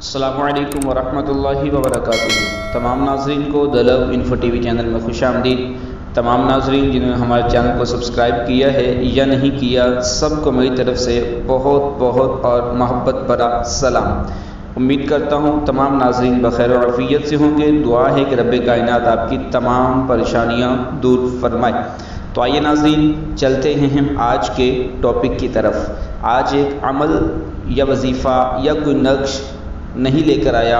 السلام علیکم ورحمۃ اللہ وبرکاتہ۔ تمام ناظرین کو انفو ٹی وی چینل میں خوش آمدید۔ تمام ناظرین جنہوں نے ہمارے چینل کو سبسکرائب کیا ہے یا نہیں کیا، سب کو میری طرف سے بہت بہت اور محبت بھرا سلام۔ امید کرتا ہوں تمام ناظرین بخیر و عافیت سے ہوں گے۔ دعا ہے کہ رب کائنات آپ کی تمام پریشانیاں دور فرمائے۔ تو آئیے ناظرین چلتے ہیں ہم آج کے ٹاپک کی طرف۔ آج ایک عمل یا وظیفہ یا کوئی نقش نہیں لے کر آیا،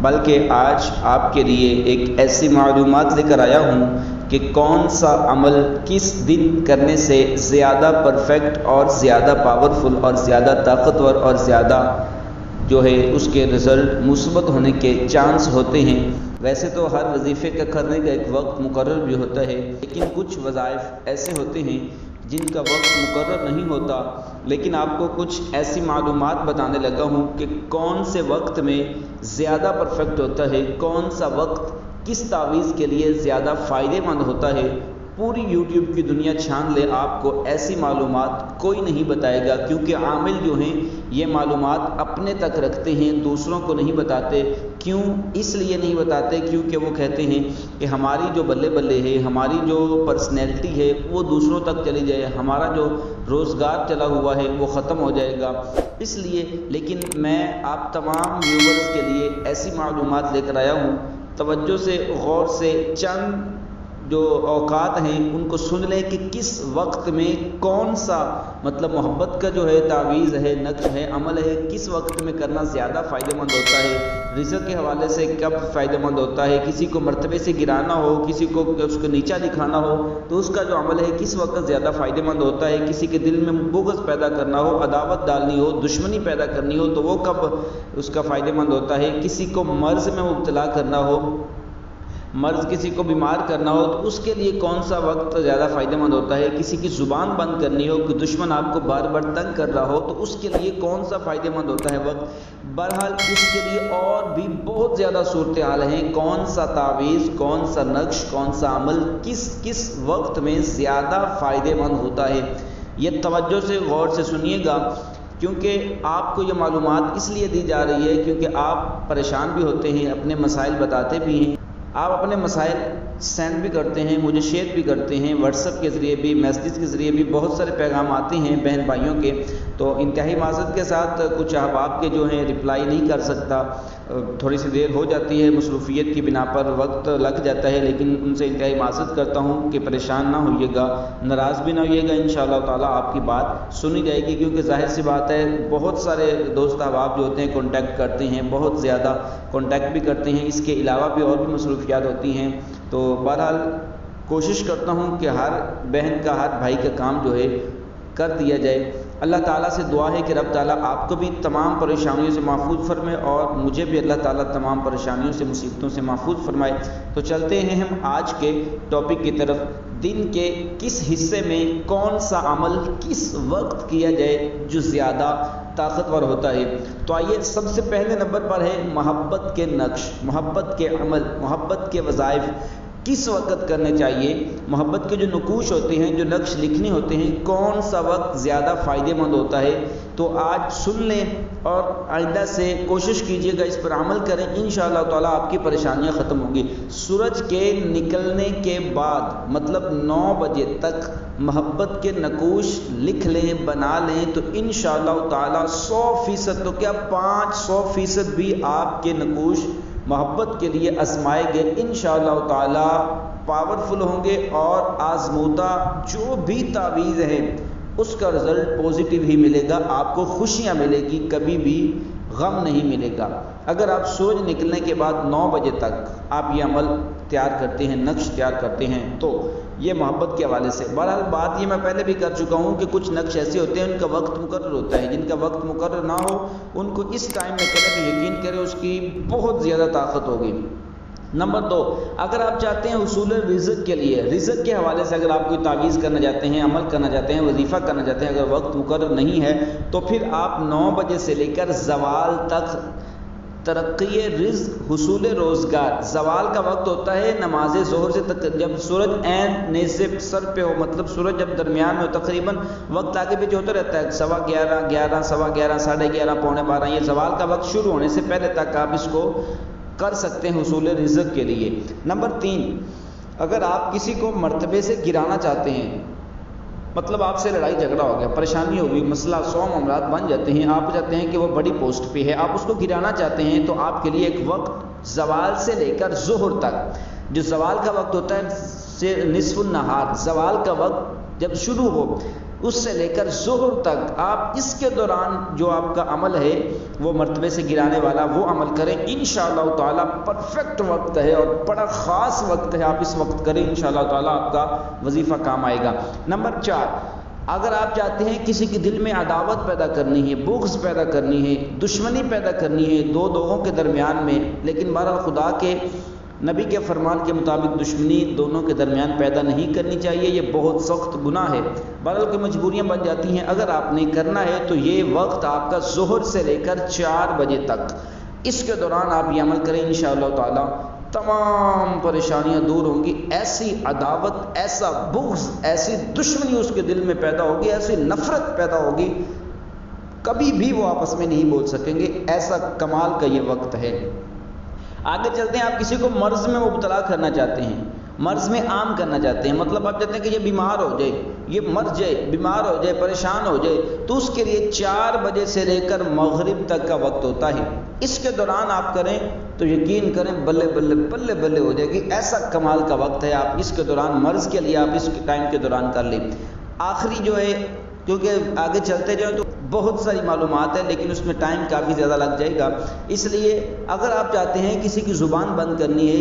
بلکہ آج آپ کے لیے ایک ایسی معلومات لے کر آیا ہوں کہ کون سا عمل کس دن کرنے سے زیادہ پرفیکٹ اور زیادہ پاورفل اور زیادہ طاقتور اور زیادہ جو ہے اس کے رزلٹ مثبت ہونے کے چانس ہوتے ہیں۔ ویسے تو ہر وظیفے کا کرنے کا ایک وقت مقرر بھی ہوتا ہے، لیکن کچھ وظائف ایسے ہوتے ہیں جن کا وقت مقرر نہیں ہوتا، لیکن آپ کو کچھ ایسی معلومات بتانے لگا ہوں کہ کون سے وقت میں زیادہ پرفیکٹ ہوتا ہے، کون سا وقت کس تعویذ کے لیے زیادہ فائدہ مند ہوتا ہے۔ پوری یوٹیوب کی دنیا چھان لے، آپ کو ایسی معلومات کوئی نہیں بتائے گا، کیونکہ عامل جو ہیں یہ معلومات اپنے تک رکھتے ہیں، دوسروں کو نہیں بتاتے۔ کیوں؟ اس لیے نہیں بتاتے کیونکہ وہ کہتے ہیں کہ ہماری جو بلے بلے ہے، ہماری جو پرسنالٹی ہے وہ دوسروں تک چلی جائے، ہمارا جو روزگار چلا ہوا ہے وہ ختم ہو جائے گا، اس لیے۔ لیکن میں آپ تمام ویورز کے لیے ایسی معلومات لے کر آیا ہوں، توجہ سے غور سے چند جو اوقات ہیں ان کو سن لیں کہ کس وقت میں کون سا مطلب محبت کا جو ہے تعویذ ہے، نقش ہے، عمل ہے، کس وقت میں کرنا زیادہ فائدہ مند ہوتا ہے۔ رزق کے حوالے سے کب فائدہ مند ہوتا ہے، کسی کو مرتبے سے گرانا ہو، کسی کو اس کو نیچا دکھانا ہو تو اس کا جو عمل ہے کس وقت زیادہ فائدہ مند ہوتا ہے، کسی کے دل میں بغض پیدا کرنا ہو، عداوت ڈالنی ہو، دشمنی پیدا کرنی ہو تو وہ کب اس کا فائدہ مند ہوتا ہے، کسی کو مرض میں مبتلا کرنا ہو، مرض کسی کو بیمار کرنا ہو تو اس کے لیے کون سا وقت زیادہ فائدہ مند ہوتا ہے، کسی کی زبان بند کرنی ہو کہ دشمن آپ کو بار بار تنگ کر رہا ہو تو اس کے لیے کون سا فائدہ مند ہوتا ہے وقت۔ بہرحال اس کے لیے اور بھی بہت زیادہ صورتحال ہیں، کون سا تعویذ، کون سا نقش، کون سا عمل کس وقت میں زیادہ فائدہ مند ہوتا ہے۔ یہ توجہ سے غور سے سنیے گا، کیونکہ آپ کو یہ معلومات اس لیے دی جا رہی ہے کیونکہ آپ پریشان بھی ہوتے ہیں، اپنے مسائل بتاتے بھی ہیں، آپ اپنے مسائل سینڈ بھی کرتے ہیں، مجھے شیئر بھی کرتے ہیں، واٹس ایپ کے ذریعے بھی، میسیج کے ذریعے بھی بہت سارے پیغام آتے ہیں بہن بھائیوں کے، تو انتہائی معذرت کے ساتھ کچھ احباب کے جو ہیں رپلائی نہیں کر سکتا، تھوڑی سی دیر ہو جاتی ہے، مصروفیت کی بنا پر وقت لگ جاتا ہے، لیکن ان سے انتہائی معذرت کرتا ہوں کہ پریشان نہ ہوئیے گا، ناراض بھی نہ ہوئیے گا، انشاءاللہ تعالیٰ آپ کی بات سنی جائے گی، کیونکہ ظاہر سی بات ہے بہت سارے دوست احباب جو ہوتے ہیں کانٹیکٹ کرتے ہیں، بہت زیادہ کانٹیکٹ بھی کرتے ہیں، اس کے علاوہ بھی اور بھی مصروفیات ہوتی ہیں، تو بہرحال کوشش کرتا ہوں کہ ہر بہن کا، ہر بھائی کا کام جو ہے کر دیا جائے۔ اللہ تعالیٰ سے دعا ہے کہ رب تعالیٰ آپ کو بھی تمام پریشانیوں سے محفوظ فرمائے اور مجھے بھی اللہ تعالیٰ تمام پریشانیوں سے، مصیبتوں سے محفوظ فرمائے۔ تو چلتے ہیں ہم آج کے ٹاپک کی طرف۔ دن کے کس حصے میں کون سا عمل کس وقت کیا جائے جو زیادہ طاقتور ہوتا ہے۔ تو آئیے سب سے پہلے نمبر پر ہے محبت کے نقش، محبت کے عمل، محبت کے وظائف کس وقت کرنے چاہیے، محبت کے جو نقوش ہوتے ہیں، جو نقش لکھنے ہوتے ہیں، کون سا وقت زیادہ فائدہ مند ہوتا ہے۔ تو آج سن لیں اور آئندہ سے کوشش کیجئے گا، اس پر عمل کریں، انشاءاللہ تعالیٰ آپ کی پریشانیاں ختم ہوں گی۔ سورج کے نکلنے کے بعد مطلب 9 بجے تک محبت کے نقوش لکھ لیں، بنا لیں، تو انشاءاللہ تعالیٰ 100% تو کیا 500% بھی آپ کے نقوش محبت کے لیے آزمائے گئے انشاءاللہ تعالی پاورفل ہوں گے، اور آزمودہ جو بھی تعویذ ہے اس کا رزلٹ پوزیٹیو ہی ملے گا، آپ کو خوشیاں ملے گی، کبھی بھی غم نہیں ملے گا۔ اگر آپ سورج نکلنے کے بعد 9 بجے تک آپ یہ عمل تیار کرتے ہیں، نقش تیار کرتے ہیں، تو یہ محبت کے حوالے سے۔ بہرحال بات یہ میں پہلے بھی کر چکا ہوں کہ کچھ نقش ایسے ہوتے ہیں ان کا وقت مقرر ہوتا ہے، جن کا وقت مقرر نہ ہو ان کو اس ٹائم میں کریں تو یقین کریں اس کی بہت زیادہ طاقت ہوگی۔ نمبر 2، اگر آپ چاہتے ہیں حصول رزق کے لیے، رزق کے حوالے سے اگر آپ کوئی تعویذ کرنا چاہتے ہیں، عمل کرنا چاہتے ہیں، وظیفہ کرنا چاہتے ہیں، اگر وقت مقرر نہیں ہے تو پھر آپ 9 بجے سے لے کر زوال تک ترقی رزق، حصول روزگار۔ زوال کا وقت ہوتا ہے نماز ظہر سے جب سورج عین سے سر پہ ہو، مطلب سورج جب درمیان میں ہو، تقریباً وقت آگے پیچھے ہوتا رہتا ہے، 11:15، 11، 11:15، 11:30، 11:45، یہ زوال کا وقت شروع ہونے سے پہلے تک آپ اس کو کر سکتے ہیں حصول رزق کے لیے۔ نمبر 3، اگر آپ کسی کو مرتبے سے گرانا چاہتے ہیں، مطلب آپ سے لڑائی جھگڑا ہو گیا، پریشانی ہو گئی، مسئلہ 100 معاملات بن جاتے ہیں، آپ چاہتے ہیں کہ وہ بڑی پوسٹ پہ ہے، آپ اس کو گرانا چاہتے ہیں، تو آپ کے لیے ایک وقت زوال سے لے کر ظہر تک، جو زوال کا وقت ہوتا ہے نصف النہار، زوال کا وقت جب شروع ہو اس سے لے کر ظہر تک، آپ اس کے دوران جو آپ کا عمل ہے وہ مرتبے سے گرانے والا وہ عمل کریں، انشاءاللہ تعالیٰ پرفیکٹ وقت ہے اور بڑا خاص وقت ہے، آپ اس وقت کریں، انشاءاللہ تعالیٰ آپ کا وظیفہ کام آئے گا۔ نمبر 4، اگر آپ چاہتے ہیں کسی کے دل میں عداوت پیدا کرنی ہے، بغض پیدا کرنی ہے، دشمنی پیدا کرنی ہے دو لوگوں کے درمیان میں، لیکن بہرحال خدا کے نبی کے فرمان کے مطابق دشمنی دونوں کے درمیان پیدا نہیں کرنی چاہیے، یہ بہت سخت گناہ ہے، بہرحال کی مجبوریاں بن جاتی ہیں، اگر آپ نے کرنا ہے تو یہ وقت آپ کا ظہر سے لے کر 4 بجے تک، اس کے دوران آپ یہ عمل کریں، انشاءاللہ تعالی تمام پریشانیاں دور ہوں گی، ایسی عداوت، ایسا بغض، ایسی دشمنی اس کے دل میں پیدا ہوگی، ایسی نفرت پیدا ہوگی، کبھی بھی وہ آپس میں نہیں بول سکیں گے، ایسا کمال کا یہ وقت ہے۔ آگے چلتے ہیں، آپ کسی کو مرض میں مبتلا کرنا چاہتے ہیں، مرض میں عام کرنا چاہتے ہیں، مطلب آپ چاہتے ہیں کہ یہ بیمار ہو جائے، یہ مر جائے، بیمار ہو جائے، پریشان ہو جائے، تو اس کے لیے 4 بجے سے لے کر مغرب تک کا وقت ہوتا ہے، اس کے دوران آپ کریں تو یقین کریں بلے بلے بلے بلے ہو جائے گی، ایسا کمال کا وقت ہے، آپ اس کے دوران مرض کے لیے آپ اس ٹائم کے دوران کر لیں۔ آخری جو ہے، کیونکہ آگے چلتے جائیں تو بہت ساری معلومات ہے، لیکن اس میں ٹائم کافی زیادہ لگ جائے گا، اس لیے اگر آپ چاہتے ہیں کسی کی زبان بند کرنی ہے،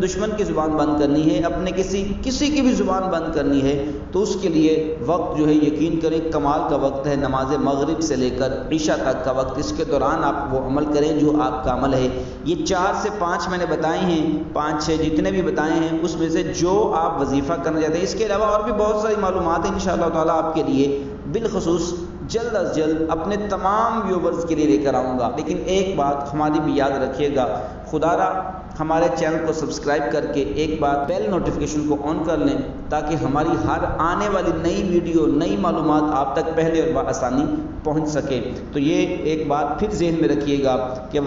دشمن کی زبان بند کرنی ہے، اپنے کسی کی بھی زبان بند کرنی ہے، تو اس کے لیے وقت جو ہے یقین کریں کمال کا وقت ہے، نماز مغرب سے لے کر عشاء تک کا وقت، اس کے دوران آپ وہ عمل کریں جو آپ کا عمل ہے۔ یہ 4 سے 5 میں نے بتائے ہیں، 5-6 جتنے بھی بتائے ہیں اس میں سے جو آپ وظیفہ کرنا چاہتے ہیں، اس کے علاوہ اور بھی بہت ساری معلومات ہیں انشاءاللہ تعالیٰ آپ کے لیے بالخصوص جلد از جلد اپنے تمام ویورز کے لیے لے کر آؤں گا، لیکن ایک بات ہماری بھی یاد رکھیے گا، خدا را ہمارے چینل کو سبسکرائب کر کے ایک بار بیل نوٹیفیکیشن کو آن کر لیں تاکہ ہماری ہر آنے والی نئی ویڈیو، نئی معلومات آپ تک پہلے اور بآسانی پہنچ سکے۔ تو یہ ایک بات پھر ذہن میں رکھیے گا کہ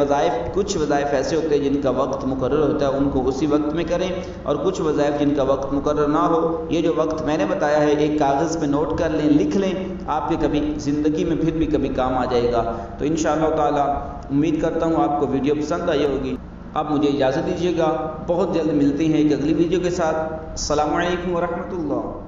کچھ وظائف ایسے ہوتے ہیں جن کا وقت مقرر ہوتا ہے، ان کو اسی وقت میں کریں، اور کچھ وظائف جن کا وقت مقرر نہ ہو، یہ جو وقت میں نے بتایا ہے ایک کاغذ پہ نوٹ کر لیں، لکھ لیں، آپ کے کبھی زندگی میں پھر بھی کبھی کام آ جائے گا۔ تو انشاءاللہ تعالی امید کرتا ہوں آپ کو ویڈیو پسند آئی ہوگی۔ آپ مجھے اجازت دیجیے گا، بہت جلد ملتے ہیں ایک اگلی ویڈیو کے ساتھ۔ السلام علیکم ورحمۃ اللہ۔